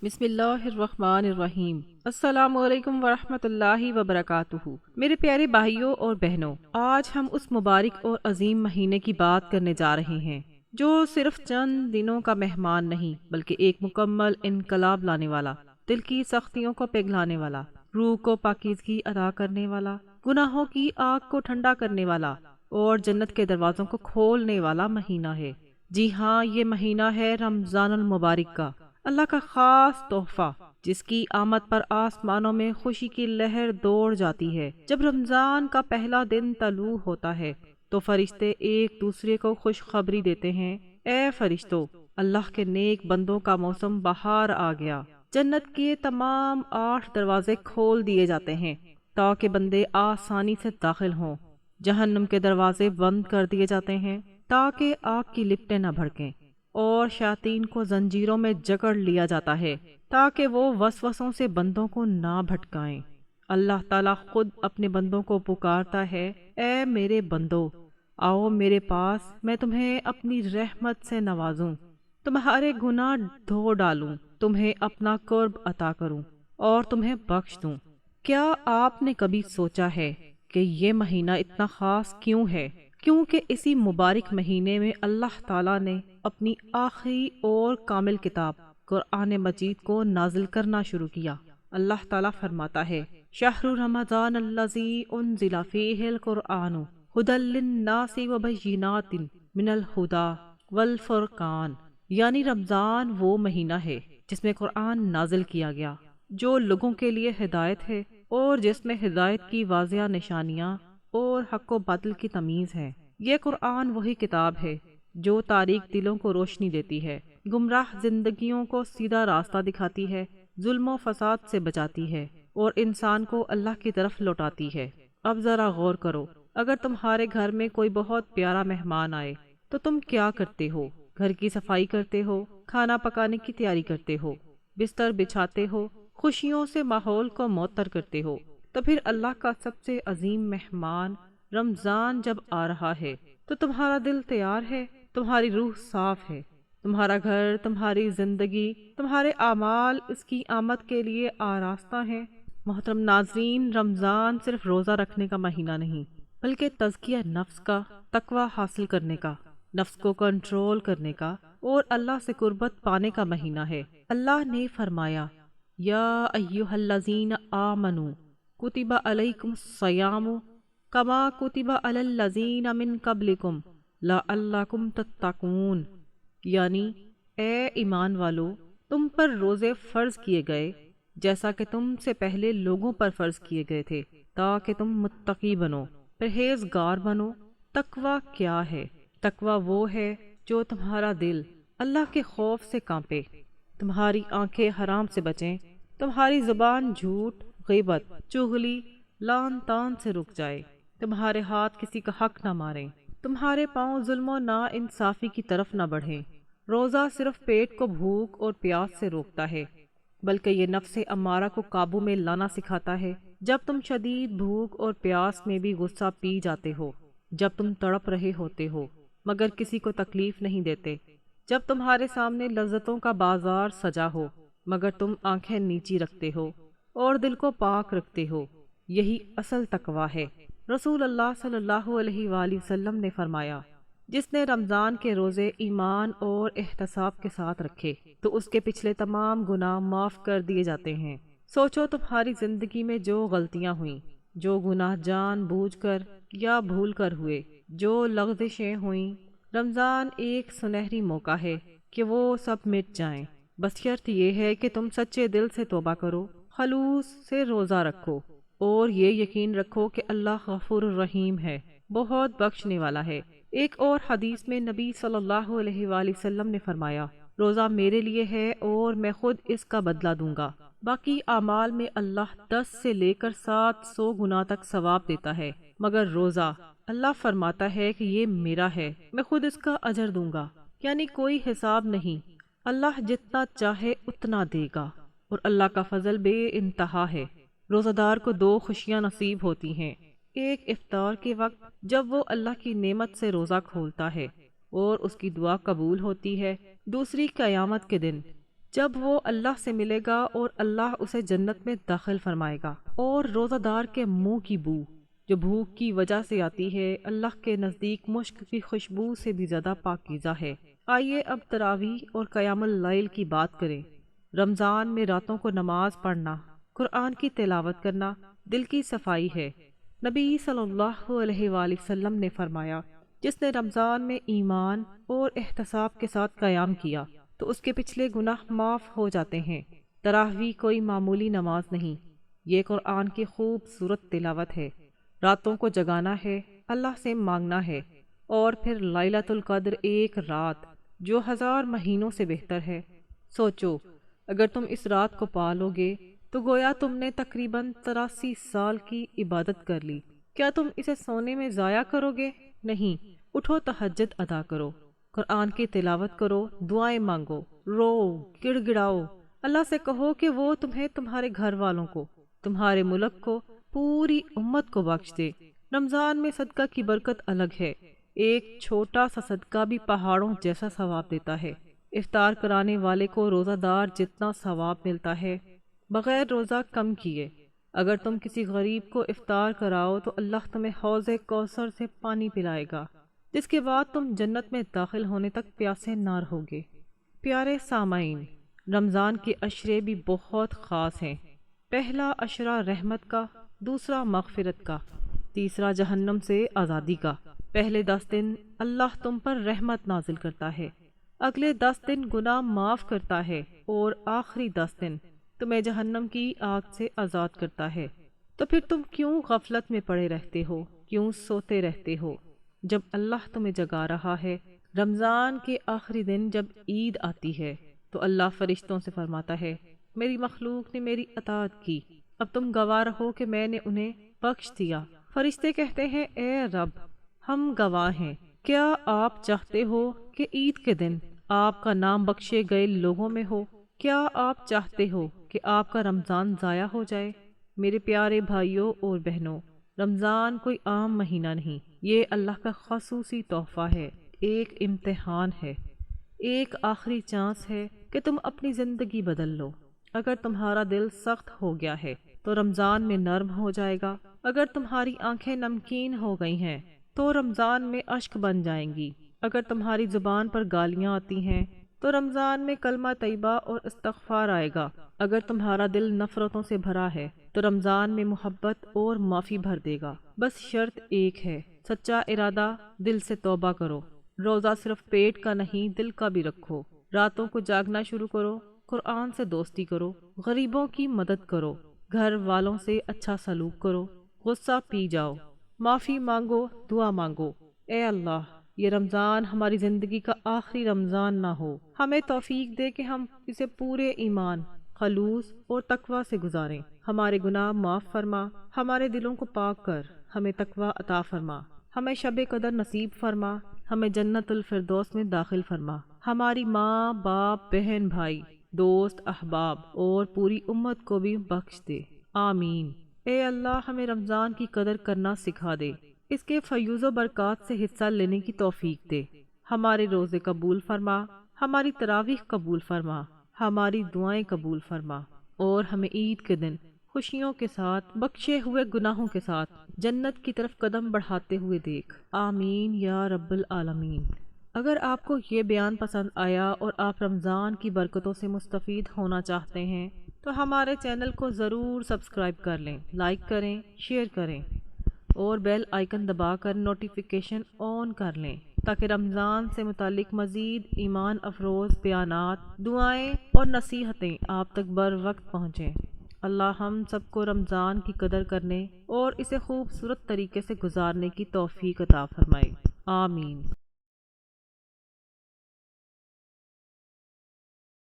بسم اللہ الرحمن الرحیم۔ السلام علیکم ورحمۃ اللہ وبرکاتہ۔ میرے پیارے بھائیوں اور بہنوں، آج ہم اس مبارک اور عظیم مہینے کی بات کرنے جا رہے ہیں جو صرف چند دنوں کا مہمان نہیں بلکہ ایک مکمل انقلاب لانے والا، دل کی سختیوں کو پگھلانے والا، روح کو پاکیزگی عطا کرنے والا، گناہوں کی آگ کو ٹھنڈا کرنے والا اور جنت کے دروازوں کو کھولنے والا مہینہ ہے۔ جی ہاں، یہ مہینہ ہے رمضان المبارک کا، اللہ کا خاص تحفہ، جس کی آمد پر آسمانوں میں خوشی کی لہر دوڑ جاتی ہے۔ جب رمضان کا پہلا دن طلوع ہوتا ہے تو فرشتے ایک دوسرے کو خوشخبری دیتے ہیں، اے فرشتوں، اللہ کے نیک بندوں کا موسم بہار آ گیا۔ جنت کے تمام 8 دروازے کھول دیے جاتے ہیں تاکہ بندے آسانی سے داخل ہوں۔ جہنم کے دروازے بند کر دیے جاتے ہیں تاکہ آگ کی لپٹیں نہ بھڑکیں، اور شیاطین کو زنجیروں میں جکڑ لیا جاتا ہے تاکہ وہ وسوسوں سے بندوں کو نہ بھٹکائیں۔ اللہ تعالیٰ خود اپنے بندوں کو پکارتا ہے، اے میرے بندو، آؤ میرے پاس، میں تمہیں اپنی رحمت سے نوازوں، تمہارے گناہ دھو ڈالوں، تمہیں اپنا قرب عطا کروں اور تمہیں بخش دوں۔ کیا آپ نے کبھی سوچا ہے کہ یہ مہینہ اتنا خاص کیوں ہے؟ کیونکہ اسی مبارک مہینے میں اللہ تعالیٰ نے اپنی آخری اور کامل کتاب قرآن مجید کو نازل کرنا شروع کیا۔ اللہ تعالیٰ فرماتا ہے، شہر رمضان الذی انزل فیہ القرآن ھدی للناس وبینات من الھدی والفرقان، یعنی رمضان وہ مہینہ ہے جس میں قرآن نازل کیا گیا، جو لوگوں کے لیے ہدایت ہے اور جس میں ہدایت کی واضح نشانیاں اور حق و باطل کی تمیز ہے۔ یہ قرآن وہی کتاب ہے جو تاریک دلوں کو روشنی دیتی ہے، گمراہ زندگیوں کو سیدھا راستہ دکھاتی ہے، ظلم و فساد سے بچاتی ہے اور انسان کو اللہ کی طرف لوٹاتی ہے۔ اب ذرا غور کرو، اگر تمہارے گھر میں کوئی بہت پیارا مہمان آئے تو تم کیا کرتے ہو؟ گھر کی صفائی کرتے ہو، کھانا پکانے کی تیاری کرتے ہو، بستر بچھاتے ہو، خوشیوں سے ماحول کو معطر کرتے ہو۔ تو پھر اللہ کا سب سے عظیم مہمان رمضان جب آ رہا ہے تو تمہارا دل تیار ہے، تمہاری روح صاف ہے، تمہارا گھر، تمہاری زندگی، تمہارے اعمال اس کی آمد کے لیے آراستہ ہیں۔ محترم ناظرین، رمضان صرف روزہ رکھنے کا مہینہ نہیں بلکہ تزکیہ نفس کا، تقوی حاصل کرنے کا، نفس کو کنٹرول کرنے کا اور اللہ سے قربت پانے کا مہینہ ہے۔ اللہ نے فرمایا، یا ایھا الذین آمنوا کتب علیکم الصیام کما کتب علی الذین من قبلکم لعلکم تتقون، یعنی اے ایمان والو، تم پر روزے فرض کیے گئے جیسا کہ تم سے پہلے لوگوں پر فرض کیے گئے تھے تاکہ تم متقی بنو، پرہیزگار بنو۔ تقوی کیا ہے؟ تقوی وہ ہے جو تمہارا دل اللہ کے خوف سے کانپے، تمہاری آنکھیں حرام سے بچیں، تمہاری زبان جھوٹ، غیبت، چغلی، لعن طعن سے رک جائے، تمہارے ہاتھ کسی کا حق نہ ماریں، تمہارے پاؤں ظلم و نا انصافی کی طرف نہ بڑھیں۔ روزہ صرف پیٹ کو بھوک اور پیاس سے روکتا ہے بلکہ یہ نفس امارہ کو قابو میں لانا سکھاتا ہے۔ جب تم شدید بھوک اور پیاس میں بھی غصہ پی جاتے ہو، جب تم تڑپ رہے ہوتے ہو مگر کسی کو تکلیف نہیں دیتے، جب تمہارے سامنے لذتوں کا بازار سجا ہو مگر تم آنکھیں نیچی رکھتے ہو اور دل کو پاک رکھتے ہو، یہی اصل تقوی ہے۔ رسول اللہ صلی اللہ علیہ وآلہ وسلم نے فرمایا، جس نے رمضان کے روزے ایمان اور احتساب کے ساتھ رکھے تو اس کے پچھلے تمام گناہ معاف کر دیے جاتے ہیں۔ سوچو تمہاری زندگی میں جو غلطیاں ہوئیں، جو گناہ جان بوجھ کر یا بھول کر ہوئے، جو لغزشیں ہوئیں، رمضان ایک سنہری موقع ہے کہ وہ سب مٹ جائیں، بس شرط یہ ہے کہ تم سچے دل سے توبہ کرو، خلوص سے روزہ رکھو اور یہ یقین رکھو کہ اللہ غفور الرحیم ہے، بہت بخشنے والا ہے۔ ایک اور حدیث میں نبی صلی اللہ علیہ وآلہ وسلم نے فرمایا، روزہ میرے لیے ہے اور میں خود اس کا بدلہ دوں گا۔ باقی اعمال میں اللہ 10 سے لے کر 700 گنا تک ثواب دیتا ہے، مگر روزہ اللہ فرماتا ہے کہ یہ میرا ہے، میں خود اس کا اجر دوں گا، یعنی کوئی حساب نہیں، اللہ جتنا چاہے اتنا دے گا، اور اللہ کا فضل بے انتہا ہے۔ روزہ دار کو 2 خوشیاں نصیب ہوتی ہیں، ایک افطار کے وقت جب وہ اللہ کی نعمت سے روزہ کھولتا ہے اور اس کی دعا قبول ہوتی ہے، دوسری قیامت کے دن جب وہ اللہ سے ملے گا اور اللہ اسے جنت میں داخل فرمائے گا۔ اور روزہ دار کے منہ کی بو جو بھوک کی وجہ سے آتی ہے اللہ کے نزدیک مشک کی خوشبو سے بھی زیادہ پاکیزہ ہے۔ آئیے اب تراویح اور قیام اللیل کی بات کریں۔ رمضان میں راتوں کو نماز پڑھنا، قرآن کی تلاوت کرنا دل کی صفائی ہے۔ نبی صلی اللہ علیہ وآلہ وسلم نے فرمایا، جس نے رمضان میں ایمان اور احتساب کے ساتھ قیام کیا تو اس کے پچھلے گناہ معاف ہو جاتے ہیں۔ تراویح کوئی معمولی نماز نہیں، یہ قرآن کی خوبصورت تلاوت ہے۔ راتوں کو جگانا ہے، اللہ سے مانگنا ہے، اور پھر لیلۃ القدر ایک رات جو 1000 مہینوں سے بہتر ہے۔ سوچو، اگر تم اس رات کو پالو گے تو گویا تم نے تقریباً 83 سال کی عبادت کر لی۔ کیا تم اسے سونے میں ضائع کرو گے؟ نہیں، اٹھو، تہجد ادا کرو، قرآن کی تلاوت کرو، دعائیں مانگو، رو، گڑ گڑاؤ، اللہ سے کہو کہ وہ تمہیں، تمہارے گھر والوں کو، تمہارے ملک کو، پوری امت کو بخش دے۔ رمضان میں صدقہ کی برکت الگ ہے۔ ایک چھوٹا سا صدقہ بھی پہاڑوں جیسا ثواب دیتا ہے۔ افطار کرانے والے کو روزہ دار جتنا ثواب ملتا ہے بغیر روزہ کم کیے۔ اگر تم کسی غریب کو افطار کراؤ تو اللہ تمہیں حوض کوثر سے پانی پلائے گا، جس کے بعد تم جنت میں داخل ہونے تک پیاسے نہ رہو گے۔ پیارے سامعین، رمضان کے عشرے بھی بہت خاص ہیں۔ پہلا عشرہ رحمت کا، دوسرا مغفرت کا، تیسرا جہنم سے آزادی کا۔ پہلے 10 دن اللہ تم پر رحمت نازل کرتا ہے، اگلے 10 دن گناہ معاف کرتا ہے، اور آخری 10 دن تمہیں جہنم کی آگ سے آزاد کرتا ہے۔ تو پھر تم کیوں غفلت میں پڑے رہتے ہو، کیوں سوتے رہتے ہو جب اللہ تمہیں جگا رہا ہے؟ رمضان کے آخری دن جب عید آتی ہے تو اللہ فرشتوں سے فرماتا ہے، میری مخلوق نے میری اطاعت کی، اب تم گواہ رہو کہ میں نے انہیں بخش دیا۔ فرشتے کہتے ہیں، اے رب، ہم گواہ ہیں، کیا آپ چاہتے ہو کہ عید کے دن آپ کا نام بخشے گئے لوگوں میں ہو؟ کیا آپ چاہتے ہو کہ آپ کا رمضان ضائع ہو جائے؟ میرے پیارے بھائیوں اور بہنوں، رمضان کوئی عام مہینہ نہیں، یہ اللہ کا خصوصی تحفہ ہے، ایک امتحان ہے، ایک آخری چانس ہے کہ تم اپنی زندگی بدل لو۔ اگر تمہارا دل سخت ہو گیا ہے تو رمضان میں نرم ہو جائے گا۔ اگر تمہاری آنکھیں نمکین ہو گئی ہیں تو رمضان میں اشک بن جائیں گی۔ اگر تمہاری زبان پر گالیاں آتی ہیں تو رمضان میں کلمہ طیبہ اور استغفار آئے گا۔ اگر تمہارا دل نفرتوں سے بھرا ہے تو رمضان میں محبت اور معافی بھر دے گا۔ بس شرط ایک ہے، سچا ارادہ، دل سے توبہ کرو۔ روزہ صرف پیٹ کا نہیں، دل کا بھی رکھو۔ راتوں کو جاگنا شروع کرو، قرآن سے دوستی کرو، غریبوں کی مدد کرو، گھر والوں سے اچھا سلوک کرو، غصہ پی جاؤ، معافی مانگو، دعا مانگو۔ اے اللہ، یہ رمضان ہماری زندگی کا آخری رمضان نہ ہو۔ ہمیں توفیق دے کہ ہم اسے پورے ایمان، خلوص اور تقوی سے گزاریں۔ ہمارے گناہ معاف فرما، ہمارے دلوں کو پاک کر، ہمیں تقوی عطا فرما، ہمیں شب قدر نصیب فرما، ہمیں جنت الفردوس میں داخل فرما۔ ہماری ماں، باپ، بہن، بھائی، دوست، احباب اور پوری امت کو بھی بخش دے، آمین۔ اے اللہ، ہمیں رمضان کی قدر کرنا سکھا دے، اس کے فیوز و برکات سے حصہ لینے کی توفیق دے۔ ہمارے روزے قبول فرما، ہماری تراویح قبول فرما، ہماری دعائیں قبول فرما، اور ہمیں عید کے دن خوشیوں کے ساتھ، بخشے ہوئے گناہوں کے ساتھ جنت کی طرف قدم بڑھاتے ہوئے دیکھ، آمین یا رب العالمین۔ اگر آپ کو یہ بیان پسند آیا اور آپ رمضان کی برکتوں سے مستفید ہونا چاہتے ہیں تو ہمارے چینل کو ضرور سبسکرائب کر لیں، لائک کریں، شیئر کریں، اور بیل آئیکن دبا کر نوٹیفیکیشن آن کر لیں تاکہ رمضان سے متعلق مزید ایمان افروز بیانات، دعائیں اور نصیحتیں آپ تک بر وقت پہنچیں۔ اللہ ہم سب کو رمضان کی قدر کرنے اور اسے خوبصورت طریقے سے گزارنے کی توفیق عطا فرمائے، آمین۔